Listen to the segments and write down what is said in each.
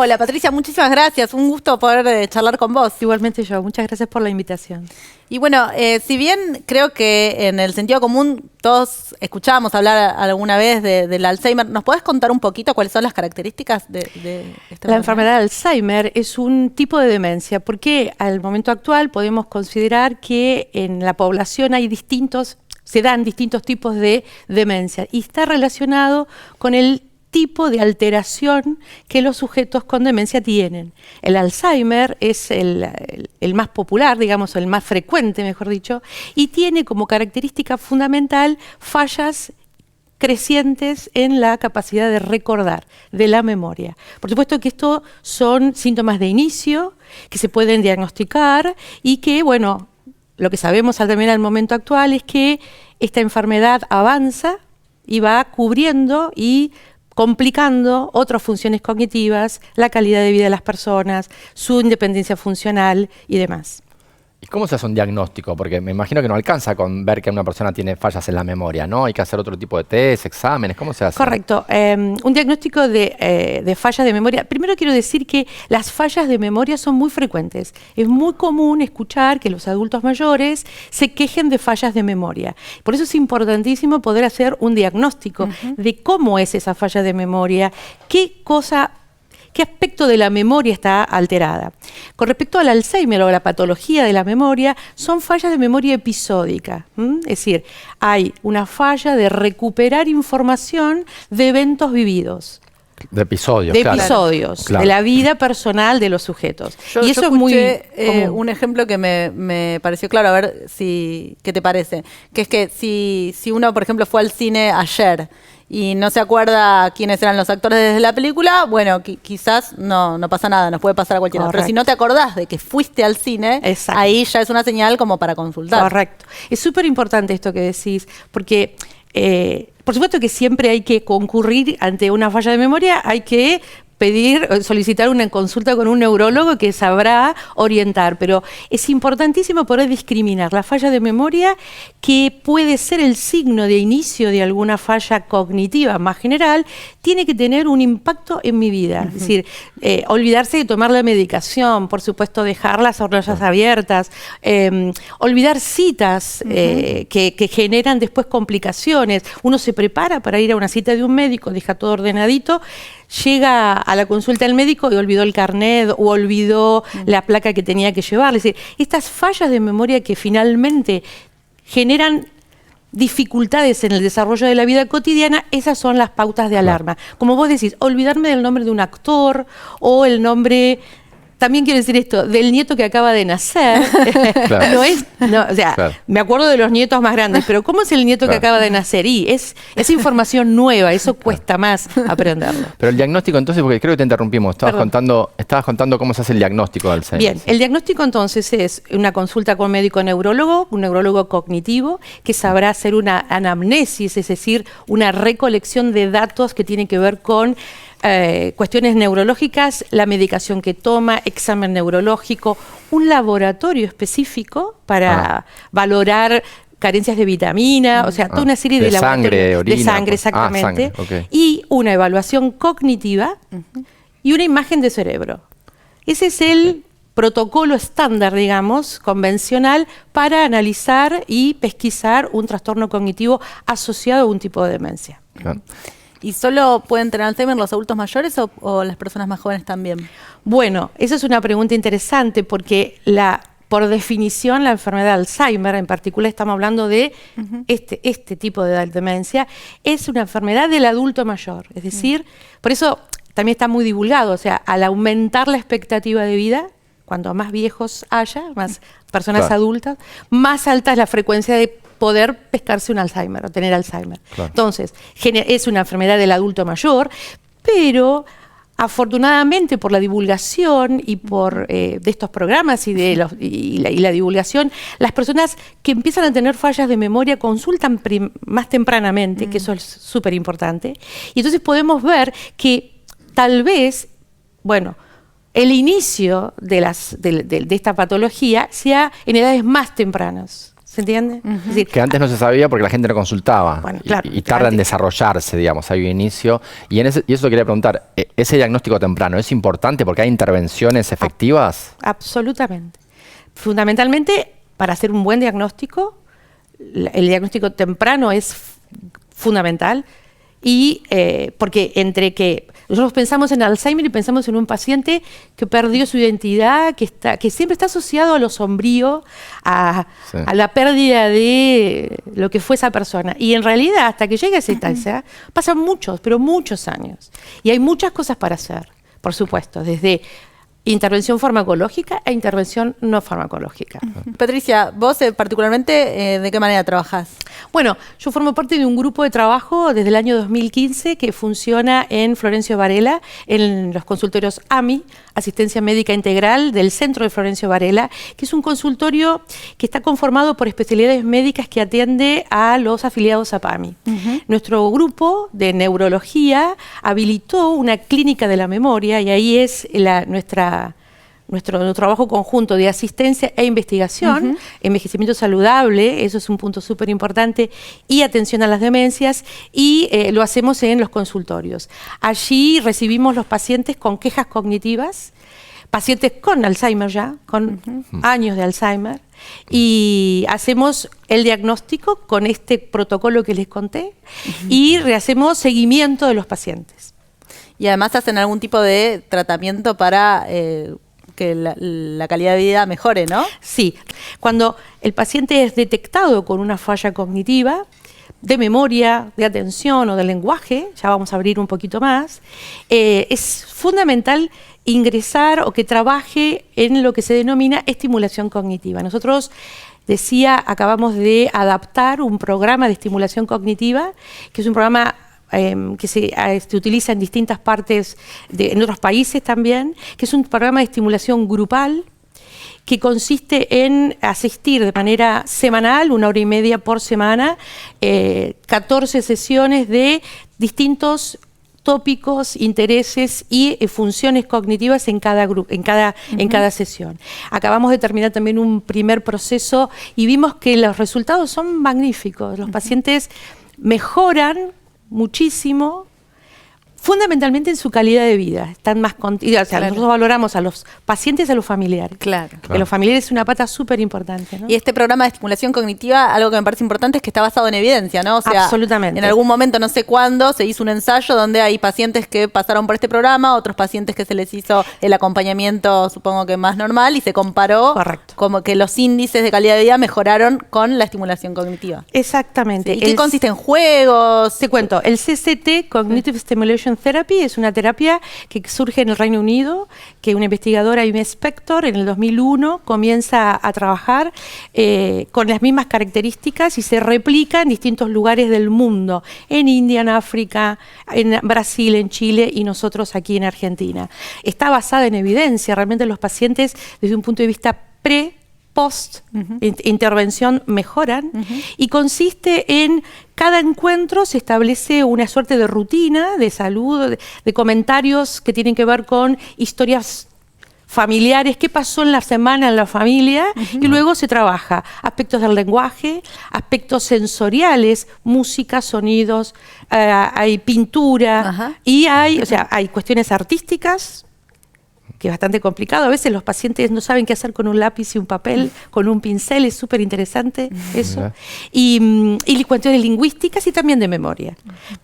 Hola Patricia, muchísimas gracias. Un gusto poder charlar con vos. Igualmente yo, muchas gracias por la invitación. Y bueno, si bien creo que en el sentido común todos escuchábamos hablar alguna vez del Alzheimer, ¿nos podés contar un poquito cuáles son las características de esta La enfermedad de Alzheimer es un tipo de demencia, porque al momento actual podemos considerar que en la población se dan distintos tipos de demencia y está relacionado con el tipo de alteración que los sujetos con demencia tienen. El Alzheimer es el más popular, digamos, el más frecuente, mejor dicho, y tiene como característica fundamental fallas crecientes en la capacidad de recordar, de la memoria. Por supuesto que estos son síntomas de inicio, que se pueden diagnosticar y que, bueno, lo que sabemos también al momento actual es que esta enfermedad avanza y va cubriendo y complicando otras funciones cognitivas, la calidad de vida de las personas, su independencia funcional y demás. ¿Y cómo se hace un diagnóstico? Porque me imagino que no alcanza con ver que una persona tiene fallas en la memoria, ¿no? Hay que hacer otro tipo de test, exámenes, ¿cómo se hace? Correcto. Un diagnóstico de fallas de memoria. Primero quiero decir que las fallas de memoria son muy frecuentes. Es muy común escuchar que los adultos mayores se quejen de fallas de memoria. Por eso es importantísimo poder hacer un diagnóstico de cómo es esa falla de memoria, ¿qué aspecto de la memoria está alterada? Con respecto al Alzheimer o a la patología de la memoria, son fallas de memoria episódica. Es decir, hay una falla de recuperar información de eventos vividos. De episodios, De claro. episodios, Claro. de la vida personal de los sujetos. Yo y eso es escuché, muy común. un ejemplo que me pareció claro, a ver qué te parece. Que es que si uno, por ejemplo, fue al cine ayer y no se acuerda quiénes eran los actores de la película, bueno, quizás no pasa nada, nos puede pasar a cualquiera. Pero si no te acordás de que fuiste al cine, Exacto. ahí ya es una señal como para consultar. Correcto. Es súper importante esto que decís, porque por supuesto que siempre hay que concurrir ante una falla de memoria, hay que solicitar una consulta con un neurólogo que sabrá orientar, pero es importantísimo poder discriminar la falla de memoria, que puede ser el signo de inicio de alguna falla cognitiva más general, tiene que tener un impacto en mi vida. Es decir, olvidarse de tomar la medicación, por supuesto dejar las hornallas abiertas, olvidar citas que generan después complicaciones. Uno se prepara para ir a una cita de un médico, deja todo ordenadito, llega a la consulta del médico y olvidó el carnet o olvidó la placa que tenía que llevar. Es decir, estas fallas de memoria que finalmente generan dificultades en el desarrollo de la vida cotidiana, esas son las pautas de alarma. Como vos decís, olvidarme del nombre de un actor o el nombre... También quiero decir esto, del nieto que acaba de nacer. Claro. Claro. Me acuerdo de los nietos más grandes, pero ¿cómo es el nieto que acaba de nacer? Y es información nueva, eso cuesta más aprenderlo. Pero el diagnóstico entonces, porque creo que te interrumpimos, estabas contando cómo se hace el diagnóstico de Alzheimer. Bien, el diagnóstico entonces es una consulta con un médico neurólogo, un neurólogo cognitivo, que sabrá hacer una anamnesis, es decir, una recolección de datos que tienen que ver con cuestiones neurológicas, la medicación que toma, examen neurológico, un laboratorio específico para valorar carencias de vitamina, o sea, toda una serie de laboratorios sangre, orina, de sangre, exactamente, sangre, okay. Y una evaluación cognitiva y una imagen de cerebro. Ese es el protocolo estándar, digamos, convencional para analizar y pesquisar un trastorno cognitivo asociado a un tipo de demencia. Claro. ¿Y solo pueden tener Alzheimer los adultos mayores o las personas más jóvenes también? Bueno, esa es una pregunta interesante porque por definición la enfermedad de Alzheimer, en particular estamos hablando de este tipo de demencia, es una enfermedad del adulto mayor. Es decir, por eso también está muy divulgado, o sea, al aumentar la expectativa de vida, cuanto más viejos haya, más personas adultas, más alta es la frecuencia de poder pescarse un Alzheimer o tener Alzheimer. Claro. Entonces, es una enfermedad del adulto mayor, pero afortunadamente por la divulgación y por de estos programas y la divulgación, las personas que empiezan a tener fallas de memoria consultan más tempranamente, que eso es súper importante, y entonces podemos ver que tal vez, bueno, el inicio de esta patología sea en edades más tempranas. ¿Se entiende? Es decir, Que antes no se sabía porque la gente no consultaba. Bueno, claro, y tarda en antes- desarrollarse, digamos, hay un inicio. Y eso quería preguntar, ¿ese diagnóstico temprano es importante porque hay intervenciones efectivas? absolutamente. Fundamentalmente, para hacer un buen diagnóstico, el diagnóstico temprano es fundamental. Y porque entre que nosotros pensamos en Alzheimer y pensamos en un paciente que perdió su identidad, que siempre está asociado a lo sombrío, Sí. a la pérdida de lo que fue esa persona. Y en realidad, hasta que llegue a esa instancia, pasan muchos, pero muchos años. Y hay muchas cosas para hacer, por supuesto, desde intervención farmacológica e intervención no farmacológica. Patricia, vos particularmente, ¿de qué manera trabajás? Bueno, yo formo parte de un grupo de trabajo desde el año 2015 que funciona en Florencio Varela, en los consultorios AMI, Asistencia Médica Integral del Centro de Florencio Varela, que es un consultorio que está conformado por especialidades médicas que atiende a los afiliados a PAMI. Nuestro grupo de neurología habilitó una clínica de la memoria y ahí es nuestro trabajo conjunto de asistencia e investigación, envejecimiento saludable, eso es un punto súper importante, y atención a las demencias, y lo hacemos en los consultorios. Allí recibimos los pacientes con quejas cognitivas, pacientes con Alzheimer ya, con años de Alzheimer, y hacemos el diagnóstico con este protocolo que les conté, y hacemos seguimiento de los pacientes. Y además hacen algún tipo de tratamiento para que la calidad de vida mejore, ¿no? Sí, cuando el paciente es detectado con una falla cognitiva, de memoria, de atención o de lenguaje, ya vamos a abrir un poquito más, es fundamental ingresar o que trabaje en lo que se denomina estimulación cognitiva. Nosotros, acabamos de adaptar un programa de estimulación cognitiva, que es un programa que se utiliza en distintas partes, en otros países también, que es un programa de estimulación grupal que consiste en asistir de manera semanal, 1 hora y media por semana, 14 sesiones de distintos tópicos, intereses y funciones cognitivas en cada grupo, en cada sesión. Acabamos de terminar también un primer proceso y vimos que los resultados son magníficos. Los pacientes mejoran muchísimo, fundamentalmente en su calidad de vida. Están más contidos. O sea, nosotros valoramos a los pacientes y a los familiares. Claro. Que los familiares es una pata súper importante, ¿no? Y este programa de estimulación cognitiva, algo que me parece importante es que está basado en evidencia, ¿no? O sea, absolutamente. En algún momento, no sé cuándo, se hizo un ensayo donde hay pacientes que pasaron por este programa, otros pacientes que se les hizo el acompañamiento, supongo que más normal, y se comparó. Correcto. Como que los índices de calidad de vida mejoraron con la estimulación cognitiva. Exactamente. ¿Y qué consiste en juegos? Te cuento, el CST, Cognitive Stimulation Therapy, es una terapia que surge en el Reino Unido, que una investigadora, Ime Spector, en el 2001 comienza a trabajar con las mismas características y se replica en distintos lugares del mundo, en India, en África, en Brasil, en Chile y nosotros aquí en Argentina. Está basada en evidencia, realmente los pacientes desde un punto de vista intervención mejoran y consiste en cada encuentro se establece una suerte de rutina de salud, de comentarios que tienen que ver con historias familiares, qué pasó en la semana en la familia y luego se trabaja aspectos del lenguaje, aspectos sensoriales, música, sonidos, hay pintura y hay cuestiones artísticas, que es bastante complicado. A veces los pacientes no saben qué hacer con un lápiz y un papel, con un pincel, es súper interesante eso. Y cuestiones lingüísticas y también de memoria.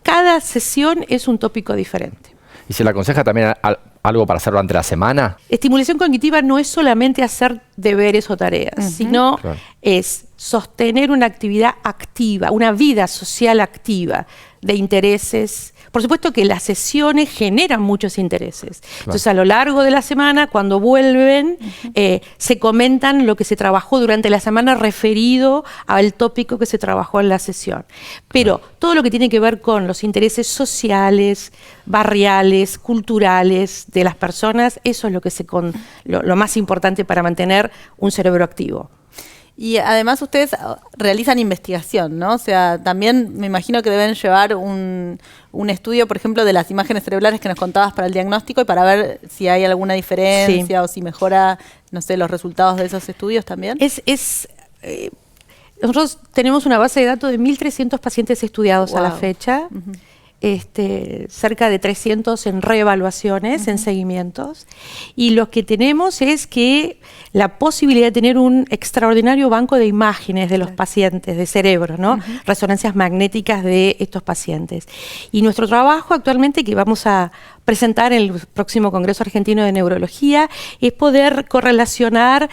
Cada sesión es un tópico diferente. ¿Y se le aconseja también algo para hacer durante la semana? Estimulación cognitiva no es solamente hacer deberes o tareas, sino es sostener una actividad activa, una vida social activa, de intereses. Por supuesto que las sesiones generan muchos intereses. Entonces, a lo largo de la semana, cuando vuelven, se comentan lo que se trabajó durante la semana referido al tópico que se trabajó en la sesión. Pero todo lo que tiene que ver con los intereses sociales, barriales, culturales de las personas, eso es lo más importante para mantener un cerebro activo. Y además ustedes realizan investigación, ¿no? O sea, también me imagino que deben llevar un estudio, por ejemplo, de las imágenes cerebrales que nos contabas para el diagnóstico y para ver si hay alguna diferencia o si mejora, no sé, los resultados de esos estudios también. Nosotros tenemos una base de datos de 1.300 pacientes estudiados a la fecha. Cerca de 300 en reevaluaciones, en seguimientos, y lo que tenemos es que la posibilidad de tener un extraordinario banco de imágenes de los pacientes, de cerebro, ¿no? Resonancias magnéticas de estos pacientes. Y nuestro trabajo actualmente, que vamos a presentar en el próximo Congreso Argentino de Neurología, es poder correlacionar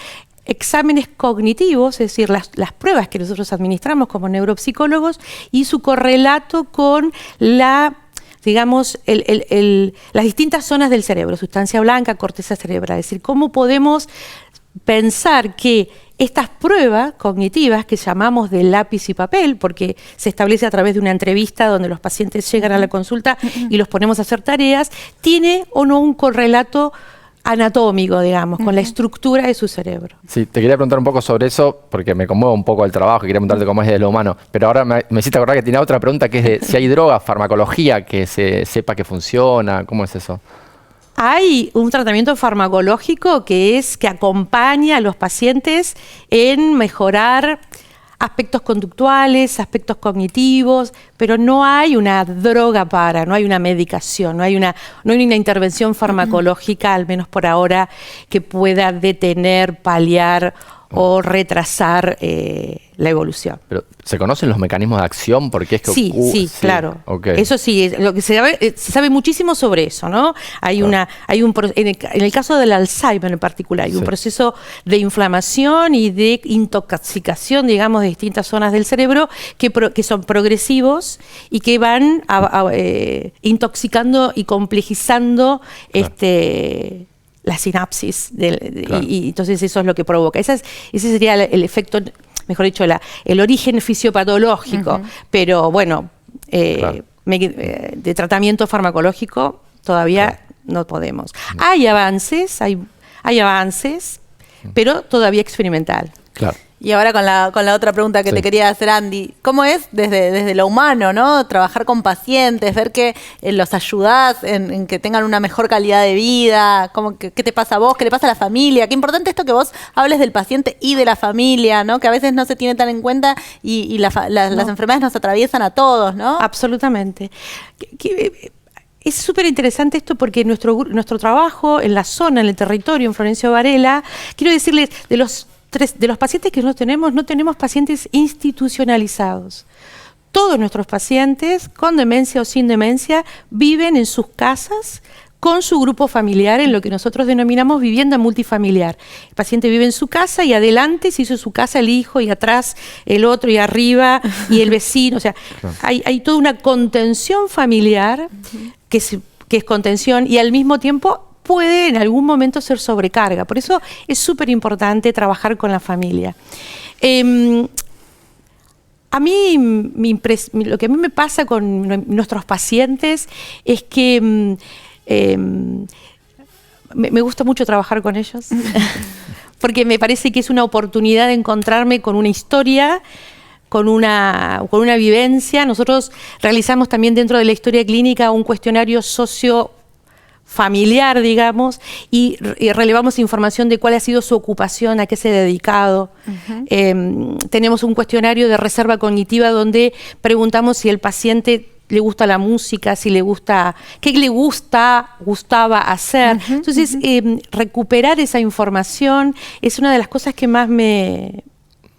exámenes cognitivos, es decir, las pruebas que nosotros administramos como neuropsicólogos y su correlato con las distintas zonas del cerebro, sustancia blanca, corteza cerebral. Es decir, cómo podemos pensar que estas pruebas cognitivas que llamamos de lápiz y papel, porque se establece a través de una entrevista donde los pacientes llegan a la consulta y los ponemos a hacer tareas, tiene o no un correlato anatómico, digamos, con la estructura de su cerebro. Sí, te quería preguntar un poco sobre eso, porque me conmueve un poco el trabajo y quería preguntarte cómo es de lo humano. Pero ahora me hiciste acordar que tiene otra pregunta, que es de si hay droga, farmacología, que se sepa que funciona, ¿cómo es eso? Hay un tratamiento farmacológico que acompaña a los pacientes en mejorar aspectos conductuales, aspectos cognitivos, pero no hay una droga no hay una medicación, no hay una intervención farmacológica, al menos por ahora, que pueda detener, paliar o retrasar la evolución. Pero ¿se conocen los mecanismos de acción? Porque es que sí, claro. Okay. Eso sí, lo que se sabe muchísimo sobre eso, ¿no? En el caso del Alzheimer en particular, hay un proceso de inflamación y de intoxicación, digamos, de distintas zonas del cerebro que son progresivos y que van intoxicando y complejizando la sinapsis, y entonces eso es lo que provoca. Ese sería el efecto, mejor dicho, el origen fisiopatológico, pero bueno, de tratamiento farmacológico todavía no podemos. Hay avances, pero todavía experimental. Claro. Y ahora con la otra pregunta que te quería hacer, Andy, ¿cómo es desde lo humano, ¿no? Trabajar con pacientes, ver que los ayudás en que tengan una mejor calidad de vida, ¿qué te pasa a vos? ¿Qué le pasa a la familia? Qué importante esto que vos hables del paciente y de la familia, ¿no? Que a veces no se tiene tan en cuenta y las enfermedades nos atraviesan a todos, ¿no? Absolutamente. Es súper interesante esto porque nuestro trabajo en la zona, en el territorio, en Florencio Varela, quiero decirles, de los pacientes que no tenemos pacientes institucionalizados. Todos nuestros pacientes, con demencia o sin demencia, viven en sus casas con su grupo familiar, en lo que nosotros denominamos vivienda multifamiliar. El paciente vive en su casa y adelante se hizo su casa el hijo y atrás el otro y arriba y el vecino. O sea, hay toda una contención familiar que es contención y al mismo tiempo puede en algún momento ser sobrecarga. Por eso es súper importante trabajar con la familia. A mí, lo que a mí me pasa con nuestros pacientes es que me gusta mucho trabajar con ellos, porque me parece que es una oportunidad de encontrarme con una historia, con una vivencia. Nosotros realizamos también dentro de la historia clínica un cuestionario familiar, digamos, y relevamos información de cuál ha sido su ocupación, a qué se ha dedicado. Tenemos un cuestionario de reserva cognitiva donde preguntamos si el paciente le gusta la música, si le gusta, qué le gustaba hacer. Entonces, recuperar esa información es una de las cosas que más me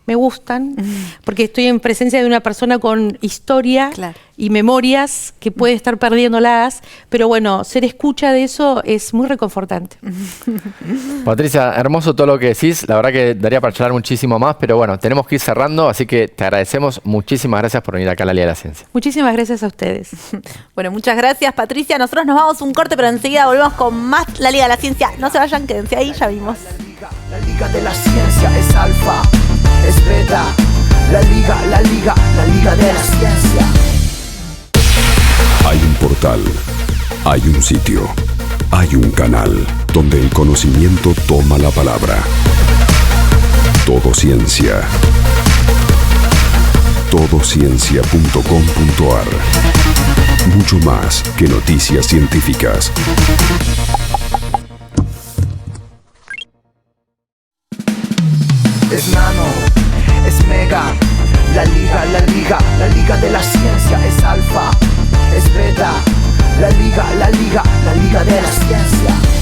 gustan, porque estoy en presencia de una persona con historia y memorias que puede estar perdiéndolas, pero bueno, ser escucha de eso es muy reconfortante. Patricia, hermoso todo lo que decís, la verdad que daría para charlar muchísimo más, pero bueno, tenemos que ir cerrando, así que te agradecemos, muchísimas gracias por venir acá a la Liga de la Ciencia. Muchísimas gracias a ustedes. Bueno, muchas gracias, Patricia. Nosotros nos vamos un corte, pero enseguida volvemos con más La Liga de la Ciencia. No se vayan, quédense ahí, ya vimos. La Liga de la Ciencia es alfa, es beta. La Liga de la Ciencia. Hay un portal, hay un sitio, hay un canal donde el conocimiento toma la palabra. Todo Ciencia. Todociencia.com.ar. Mucho más que noticias científicas. Es nano, es mega. la liga de la ciencia es alfa, es beta. La liga de la ciencia.